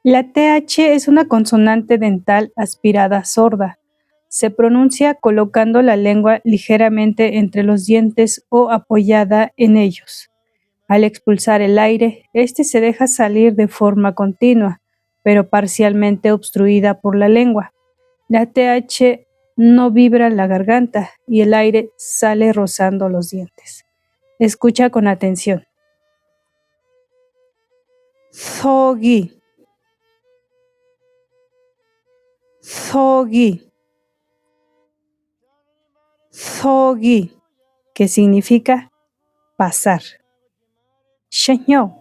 La TH es una consonante dental aspirada sorda. Se pronuncia colocando la lengua ligeramente entre los dientes o apoyada en ellos. Al expulsar el aire, este se deja salir de forma continua, pero parcialmente obstruida por la lengua. La TH no vibra la garganta y el aire sale rozando los dientes. Escucha con atención. Sogi, sogi, sogi, que significa pasar. Sheño.